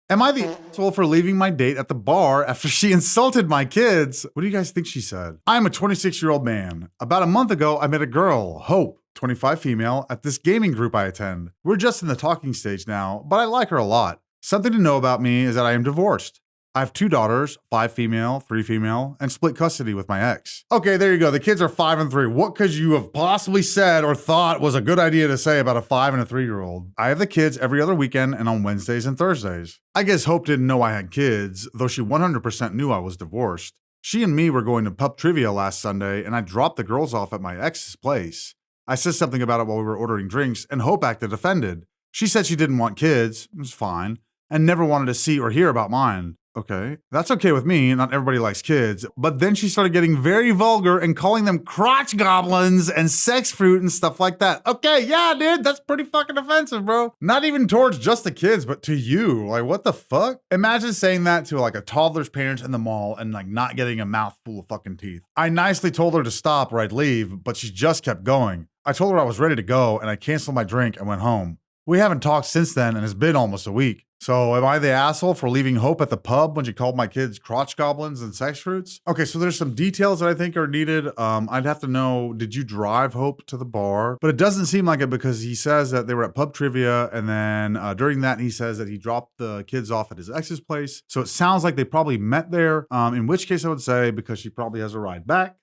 Am I the asshole for leaving my date at the bar after she insulted my kids? What do you guys think she said? I'm a 26-year-old man. About a month ago, I met a girl, Hope, 25 female, at this gaming group I attend. We're just in the talking stage now, but I like her a lot. Something to know about me is that I am divorced. I have 2 daughters, 5 female, 3 female, and split custody with my ex. Okay, there you go. The kids are 5 and 3. What could you have possibly said or thought was a good idea to say about a 5 and a 3-year-old? I have the kids every other weekend and on Wednesdays and Thursdays. I guess Hope didn't know I had kids, though she 100% knew I was divorced. She and me were going to pub trivia last Sunday, and I dropped the girls off at my ex's place. I said something about it while we were ordering drinks, and Hope acted offended. She said she didn't want kids, it was fine, and never wanted to see or hear about mine. Okay, that's okay with me, not everybody likes kids, but then she started getting very vulgar and calling them crotch goblins and sex fruit and stuff like that. Okay, yeah, dude, that's pretty fucking offensive, bro. Not even towards just the kids, but to you. Like, what the fuck? Imagine saying that to like a toddler's parents in the mall and like not getting a mouthful of fucking teeth. I nicely told her to stop or I'd leave, but she just kept going. I told her I was ready to go and I canceled my drink and went home. We haven't talked since then and it's been almost a week. So am I the asshole for leaving Hope at the pub when she called my kids crotch goblins and sex fruits? Okay, so there's some details that I think are needed. I'd have to know, did you drive Hope to the bar? But it doesn't seem like it because he says that they were at pub trivia and then during that he says that he dropped the kids off at his ex's place. So it sounds like they probably met there, in which case I would say because she probably has a ride back,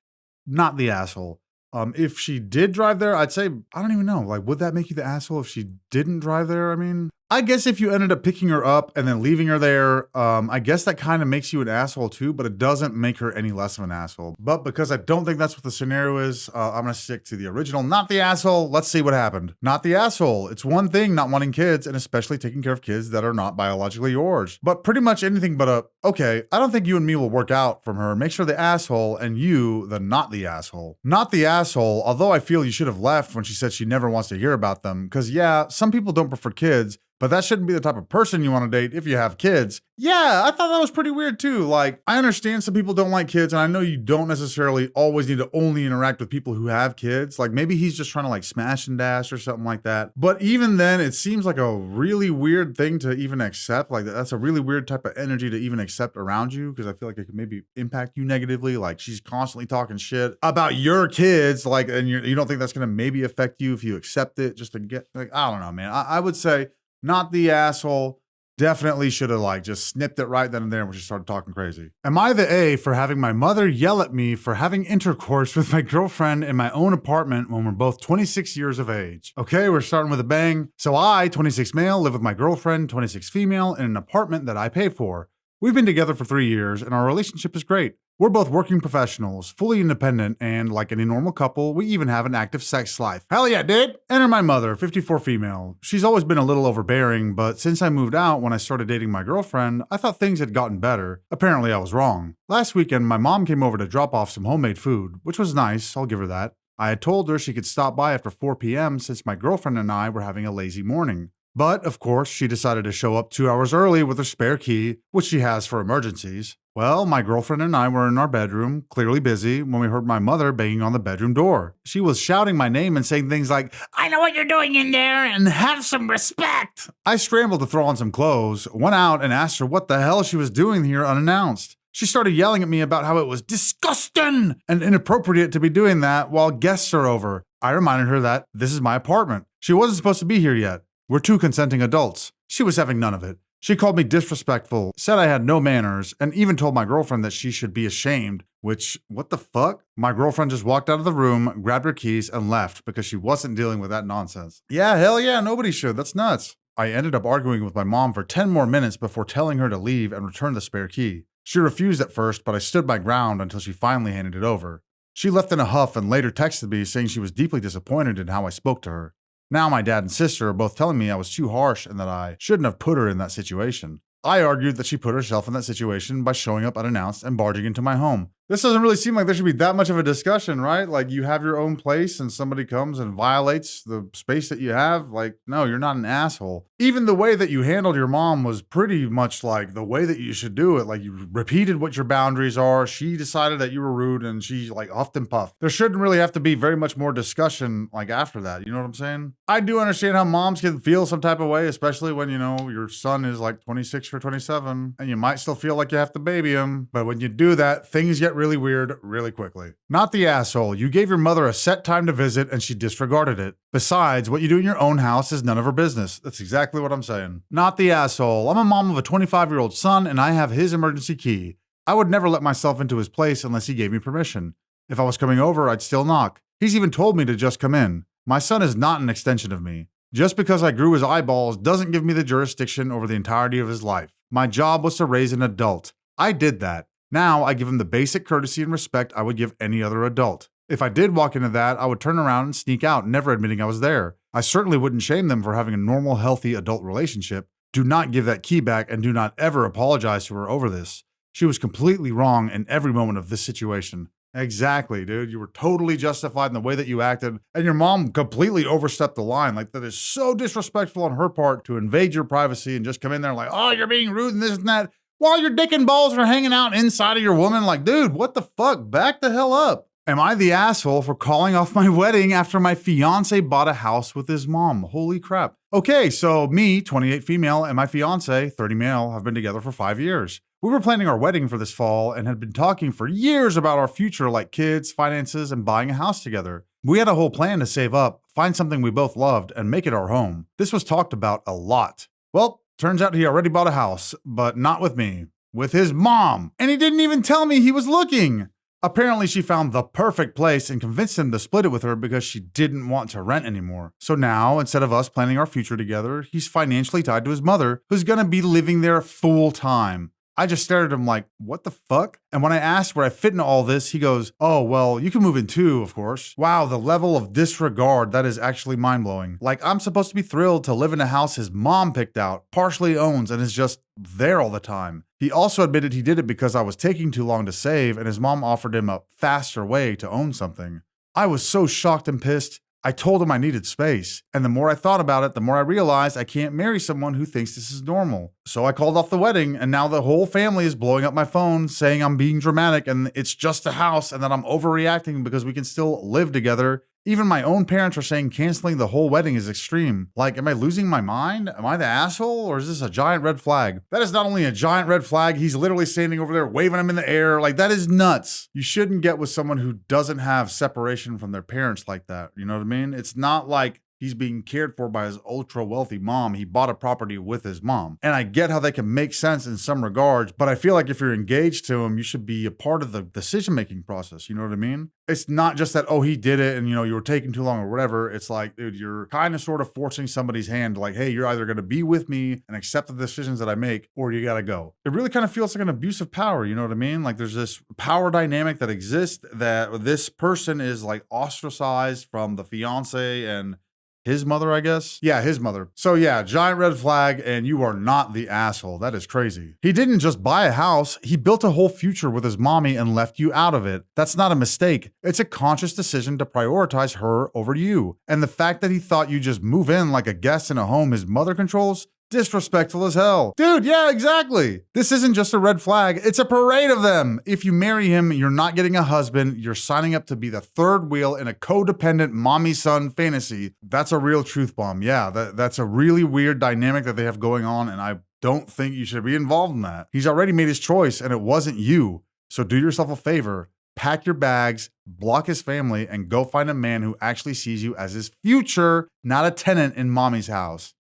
not the asshole. If she did drive there, I'd say, I don't even know, like, would that make you the asshole if she didn't drive there? I mean, I guess if you ended up picking her up and then leaving her there, I guess that kind of makes you an asshole too, but it doesn't make her any less of an asshole. But because I don't think that's what the scenario is, I'm gonna stick to the original, not the asshole. Let's see what happened. Not the asshole. It's one thing not wanting kids and especially taking care of kids that are not biologically yours. But pretty much anything but okay, I don't think you and me will work out from her. Make sure the asshole and you, the not the asshole. Not the asshole, although I feel you should have left when she said she never wants to hear about them. Cause yeah, some people don't prefer kids, but that shouldn't be the type of person you want to date if you have kids. Yeah, I thought that was pretty weird too. Like, I understand some people don't like kids, and I know you don't necessarily always need to only interact with people who have kids. Like, maybe he's just trying to like smash and dash or something like that. But even then, it seems like a really weird thing to even accept. Like, that's a really weird type of energy to even accept around you, because I feel like it could maybe impact you negatively. Like, she's constantly talking shit about your kids, like, and you don't think that's going to maybe affect you if you accept it just to get, like, I don't know, man. I would say, not the asshole. Definitely should have like just snipped it right then and there when she started talking crazy. Am I the A for having my mother yell at me for having intercourse with my girlfriend in my own apartment when we're both 26 years of age? Okay, we're starting with a bang. So I, 26 male, live with my girlfriend, 26 female, in an apartment that I pay for. We've been together for 3 years and our relationship is great. We're both working professionals, fully independent, and like any normal couple, we even have an active sex life. Hell yeah, dude! Enter my mother, 54 female. She's always been a little overbearing, but since I moved out when I started dating my girlfriend, I thought things had gotten better. Apparently I was wrong. Last weekend, my mom came over to drop off some homemade food, which was nice, I'll give her that. I had told her she could stop by after 4 p.m. since my girlfriend and I were having a lazy morning. But, of course, she decided to show up 2 hours early with her spare key, which she has for emergencies. Well, my girlfriend and I were in our bedroom, clearly busy, when we heard my mother banging on the bedroom door. She was shouting my name and saying things like, "I know what you're doing in there, and have some respect." I scrambled to throw on some clothes, went out and asked her what the hell she was doing here unannounced. She started yelling at me about how it was disgusting and inappropriate to be doing that while guests are over. I reminded her that this is my apartment. She wasn't supposed to be here yet. We're 2 consenting adults. She was having none of it. She called me disrespectful, said I had no manners, and even told my girlfriend that she should be ashamed, which, what the fuck? My girlfriend just walked out of the room, grabbed her keys, and left because she wasn't dealing with that nonsense. Yeah, hell yeah, nobody should. That's nuts. I ended up arguing with my mom for 10 more minutes before telling her to leave and return the spare key. She refused at first, but I stood my ground until she finally handed it over. She left in a huff and later texted me saying she was deeply disappointed in how I spoke to her. Now my dad and sister are both telling me I was too harsh and that I shouldn't have put her in that situation. I argued that she put herself in that situation by showing up unannounced and barging into my home. This doesn't really seem like there should be that much of a discussion, right? Like, you have your own place and somebody comes and violates the space that you have. Like, no, you're not an asshole. Even the way that you handled your mom was pretty much like the way that you should do it. Like, you repeated what your boundaries are. She decided that you were rude and she like huffed and puffed. There shouldn't really have to be very much more discussion like after that. You know what I'm saying? I do understand how moms can feel some type of way, especially when, you know, your son is like 26 or 27, and you might still feel like you have to baby him. But when you do that, things get really weird really quickly. Not the asshole. You gave your mother a set time to visit and she disregarded it. Besides, what you do in your own house is none of her business. That's exactly what I'm saying. Not the asshole. I'm a mom of a 25-year-old son and I have his emergency key. I would never let myself into his place unless he gave me permission. If I was coming over, I'd still knock. He's even told me to just come in. My son is not an extension of me. Just because I grew his eyeballs doesn't give me the jurisdiction over the entirety of his life. My job was to raise an adult. I did that. Now I give him the basic courtesy and respect I would give any other adult. If I did walk into that, I would turn around and sneak out, never admitting I was there. I certainly wouldn't shame them for having a normal, healthy adult relationship. Do not give that key back and do not ever apologize to her over this. She was completely wrong in every moment of this situation. Exactly, dude. You were totally justified in the way that you acted, and your mom completely overstepped the line. Like, that is so disrespectful on her part to invade your privacy and just come in there like, oh, you're being rude and this and that, while your dick and balls are hanging out inside of your woman. Like, dude, what the fuck? Back the hell up. Am I the asshole for calling off my wedding after my fiance bought a house with his mom? Holy crap. Okay, so me, 28 female, and my fiance, 30 male, have been together for 5 years. We were planning our wedding for this fall and had been talking for years about our future, like kids, finances, and buying a house together. We had a whole plan to save up, find something we both loved, and make it our home. This was talked about a lot. Well, turns out he already bought a house, but not with me, with his mom. And he didn't even tell me he was looking. Apparently, she found the perfect place and convinced him to split it with her because she didn't want to rent anymore. So now, instead of us planning our future together, he's financially tied to his mother, who's gonna be living there full time. I just stared at him like, what the fuck? And when I asked where I fit into all this, he goes, oh, well, you can move in too, of course. Wow, the level of disregard, that is actually mind-blowing. Like, I'm supposed to be thrilled to live in a house his mom picked out, partially owns, and is just there all the time. He also admitted he did it because I was taking too long to save, and his mom offered him a faster way to own something. I was so shocked and pissed. I told him I needed space, and the more I thought about it, the more I realized I can't marry someone who thinks this is normal. So I called off the wedding, and now the whole family is blowing up my phone, saying I'm being dramatic and it's just a house and that I'm overreacting because we can still live together. Even my own parents are saying canceling the whole wedding is extreme. Like, am I losing my mind? Am I the asshole? Or is this a giant red flag? That is not only a giant red flag, he's literally standing over there waving him in the air. Like, that is nuts. You shouldn't get with someone who doesn't have separation from their parents like that. You know what I mean? It's not like he's being cared for by his ultra wealthy mom. He bought a property with his mom. And I get how they can make sense in some regards, but I feel like if you're engaged to him, you should be a part of the decision-making process. You know what I mean? It's not just that, oh, he did it and, you know, you were taking too long or whatever. It's like, dude, you're kind of sort of forcing somebody's hand. Like, hey, you're either going to be with me and accept the decisions that I make, or you got to go. It really kind of feels like an abuse of power. You know what I mean? Like, there's this power dynamic that exists that this person is like ostracized from the fiance and his mother, I guess? Yeah, his mother. So yeah, giant red flag, and you are not the asshole. That is crazy. He didn't just buy a house, he built a whole future with his mommy and left you out of it. That's not a mistake. It's a conscious decision to prioritize her over you. And the fact that he thought you just move in like a guest in a home his mother controls, disrespectful as hell. Dude, yeah, exactly. This isn't just a red flag, it's a parade of them. If you marry him, you're not getting a husband, you're signing up to be the third wheel in a codependent mommy-son fantasy. That's a real truth bomb. Yeah, that's a really weird dynamic that they have going on, and I don't think you should be involved in that. He's already made his choice, and it wasn't you. So do yourself a favor, pack your bags, block his family, and go find a man who actually sees you as his future, not a tenant in mommy's house.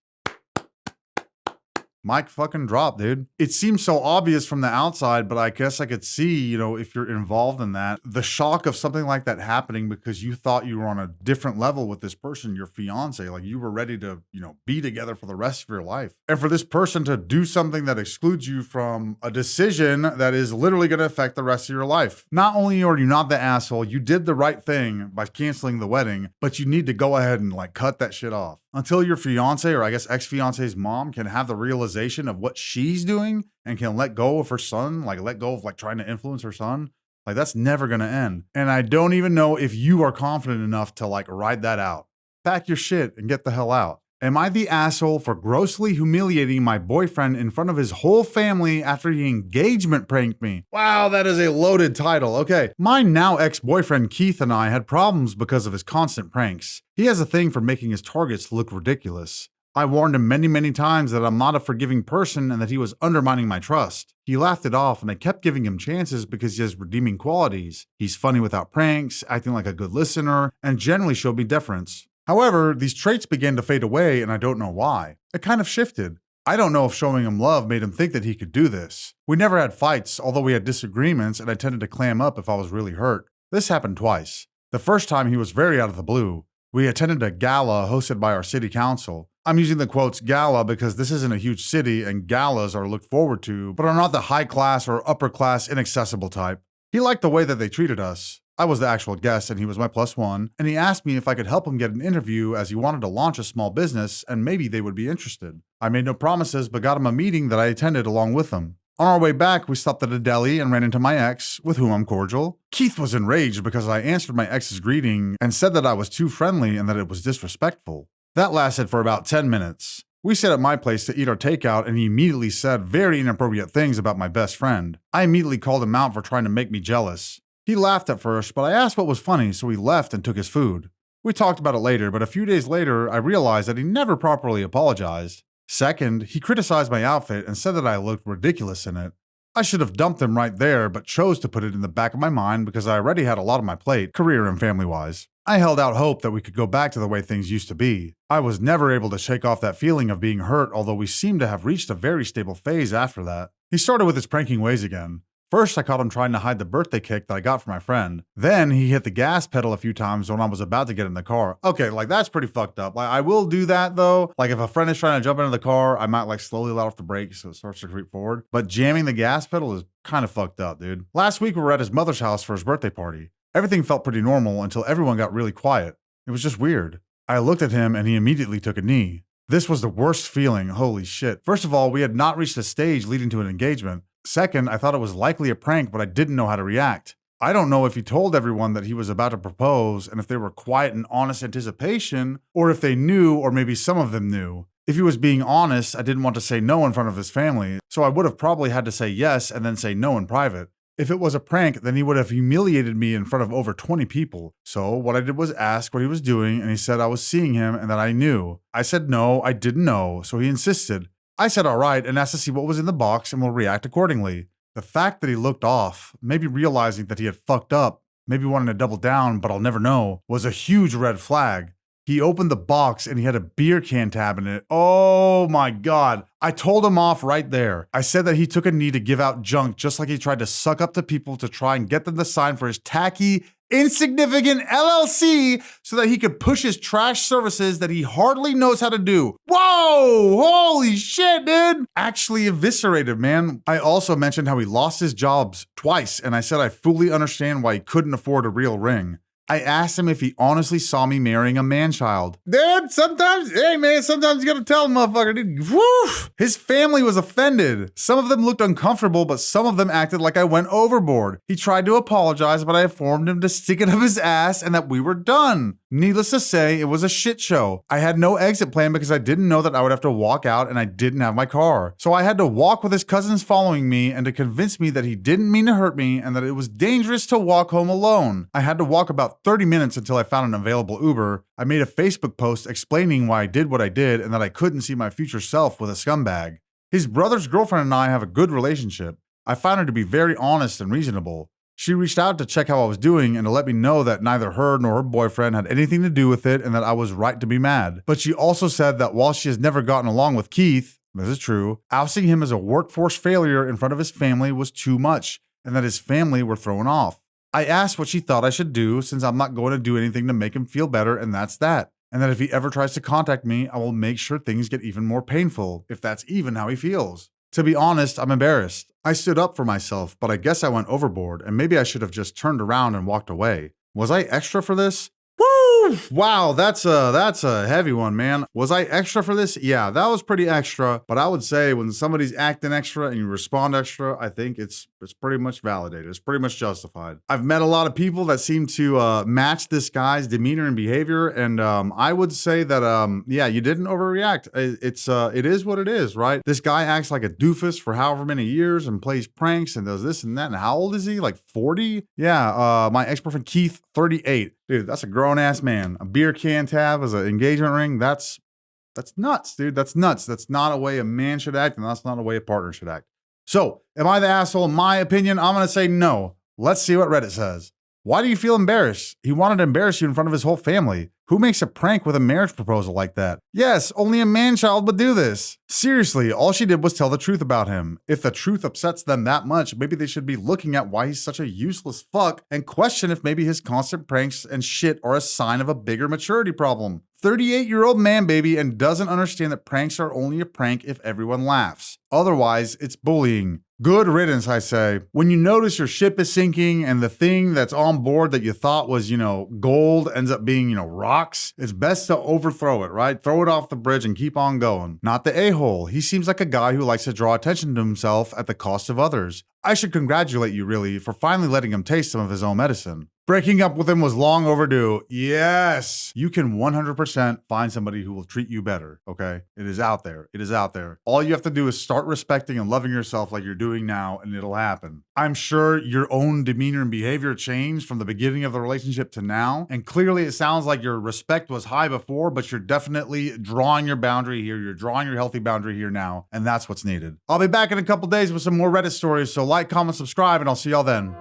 Mic fucking drop, dude. It seems so obvious from the outside, but I guess I could see, you know, if you're involved in that, the shock of something like that happening because you thought you were on a different level with this person, your fiance, like you were ready to, you know, be together for the rest of your life. And for this person to do something that excludes you from a decision that is literally going to affect the rest of your life. Not only are you not the asshole, you did the right thing by canceling the wedding, but you need to go ahead and like cut that shit off. Until your fiance, or I guess ex-fiance's mom, can have the realization of what she's doing and can let go of her son, like let go of like trying to influence her son, like that's never gonna end. And I don't even know if you are confident enough to like ride that out. Pack your shit and get the hell out. Am I the asshole for grossly humiliating my boyfriend in front of his whole family after he engagement pranked me? Wow, that is a loaded title. Okay, my now ex-boyfriend Keith and I had problems because of his constant pranks. He has a thing for making his targets look ridiculous. I warned him many, many times that I'm not a forgiving person and that he was undermining my trust. He laughed it off, and I kept giving him chances because he has redeeming qualities. He's funny without pranks, acting like a good listener, and generally showed me deference. However, these traits began to fade away, and I don't know why. It kind of shifted. I don't know if showing him love made him think that he could do this. We never had fights, although we had disagreements, and I tended to clam up if I was really hurt. This happened twice. The first time he was very out of the blue. We attended a gala hosted by our city council. I'm using the quotes gala because this isn't a huge city and galas are looked forward to, but are not the high class or upper class inaccessible type. He liked the way that they treated us. I was the actual guest and he was my +1, and he asked me if I could help him get an interview as he wanted to launch a small business and maybe they would be interested. I made no promises but got him a meeting that I attended along with him. On our way back, we stopped at a deli and ran into my ex, with whom I'm cordial. Keith was enraged because I answered my ex's greeting and said that I was too friendly and that it was disrespectful. That lasted for about 10 minutes. We sat at my place to eat our takeout and he immediately said very inappropriate things about my best friend. I immediately called him out for trying to make me jealous. He laughed at first, but I asked what was funny, so he left and took his food. We talked about it later, but a few days later, I realized that he never properly apologized. Second, he criticized my outfit and said that I looked ridiculous in it. I should have dumped him right there, but chose to put it in the back of my mind because I already had a lot on my plate, career and family-wise. I held out hope that we could go back to the way things used to be. I was never able to shake off that feeling of being hurt, although we seemed to have reached a very stable phase after that. He started with his pranking ways again. First, I caught him trying to hide the birthday cake that I got for my friend. Then, he hit the gas pedal a few times when I was about to get in the car. Okay, that's pretty fucked up. I will do that though. If a friend is trying to jump into the car, I might slowly let off the brakes so it starts to creep forward. But jamming the gas pedal is kind of fucked up, dude. Last week, we were at his mother's house for his birthday party. Everything felt pretty normal until everyone got really quiet. It was just weird. I looked at him and he immediately took a knee. This was the worst feeling, holy shit. First of all, we had not reached a stage leading to an engagement. Second, I thought it was likely a prank, but I didn't know how to react. I don't know if he told everyone that he was about to propose and if they were quiet in honest anticipation, or if they knew, or maybe some of them knew. If he was being honest, I didn't want to say no in front of his family, so I would have probably had to say yes and then say no in private. If it was a prank, then he would have humiliated me in front of over 20 people. So what I did was ask what he was doing, and he said I was seeing him and that I knew. I said no, I didn't know, so he insisted. I said all right and asked to see what was in the box and will react accordingly. The fact that he looked off, maybe realizing that he had fucked up, maybe wanting to double down, but I'll never know, was a huge red flag. He opened the box and he had a beer can tab in it. Oh my God. I told him off right there. I said that he took a knee to give out junk just like he tried to suck up to people to try and get them to sign for his tacky, insignificant LLC so that he could push his trash services that he hardly knows how to do. Whoa! Holy shit, dude! Actually eviscerated, man. I also mentioned how he lost his jobs twice, and I said I fully understand why he couldn't afford a real ring. I asked him if he honestly saw me marrying a man-child. Dude, sometimes you gotta tell him, motherfucker, dude. Woo! His family was offended. Some of them looked uncomfortable, but some of them acted like I went overboard. He tried to apologize, but I informed him to stick it up his ass and that we were done. Needless to say, it was a shit show. I had no exit plan because I didn't know that I would have to walk out and I didn't have my car. So I had to walk with his cousins following me and to convince me that he didn't mean to hurt me and that it was dangerous to walk home alone. I had to walk about 30 minutes until I found an available Uber. I made a Facebook post explaining why I did what I did and that I couldn't see my future self with a scumbag. His brother's girlfriend and I have a good relationship. I found her to be very honest and reasonable. She reached out to check how I was doing and to let me know that neither her nor her boyfriend had anything to do with it and that I was right to be mad. But she also said that while she has never gotten along with Keith, this is true, ousting him as a workforce failure in front of his family was too much and that his family were thrown off. I asked what she thought I should do since I'm not going to do anything to make him feel better and that's that. And that if he ever tries to contact me, I will make sure things get even more painful, if that's even how he feels. To be honest, I'm embarrassed. I stood up for myself, but I guess I went overboard and maybe I should have just turned around and walked away. Was I extra for this? Woo! Wow, that's a heavy one, man. Was I extra for this? Yeah, that was pretty extra, but I would say when somebody's acting extra and you respond extra, I think it's pretty much validated. It's pretty much justified. I've met a lot of people that seem to match this guy's demeanor and behavior, and I would say that yeah, you didn't overreact. It is what it is, right? This guy acts like a doofus for however many years and plays pranks and does this and that. And how old is he? 40? Yeah, my ex-boyfriend Keith, 38. Dude, that's a grown-ass man. A beer can tab as an engagement ring, that's That's nuts, dude. That's nuts. That's not a way a man should act, and that's not a way a partner should act. So, am I the asshole? In my opinion, I'm going to say no. Let's see what Reddit says. Why do you feel embarrassed? He wanted to embarrass you in front of his whole family. Who makes a prank with a marriage proposal like that? Yes, only a man-child would do this. Seriously, all she did was tell the truth about him. If the truth upsets them that much, maybe they should be looking at why he's such a useless fuck and question if maybe his constant pranks and shit are a sign of a bigger maturity problem. 38-year-old man, baby, and doesn't understand that pranks are only a prank if everyone laughs. Otherwise, it's bullying. Good riddance, I say. When you notice your ship is sinking and the thing that's on board that you thought was, gold ends up being, rocks, it's best to overthrow it, right? Throw it off the bridge and keep on going. Not the a-hole. He seems like a guy who likes to draw attention to himself at the cost of others. I should congratulate you, really, for finally letting him taste some of his own medicine. Breaking up with him was long overdue. Yes, you can 100% find somebody who will treat you better, okay? It is out there. It is out there. All you have to do is start respecting and loving yourself like you're doing now, and it'll happen. I'm sure your own demeanor and behavior changed from the beginning of the relationship to now, and clearly it sounds like your respect was high before, but you're definitely drawing your boundary here. You're drawing your healthy boundary here now, and that's what's needed. I'll be back in a couple days with some more Reddit stories, so like, comment, subscribe, and I'll see y'all then.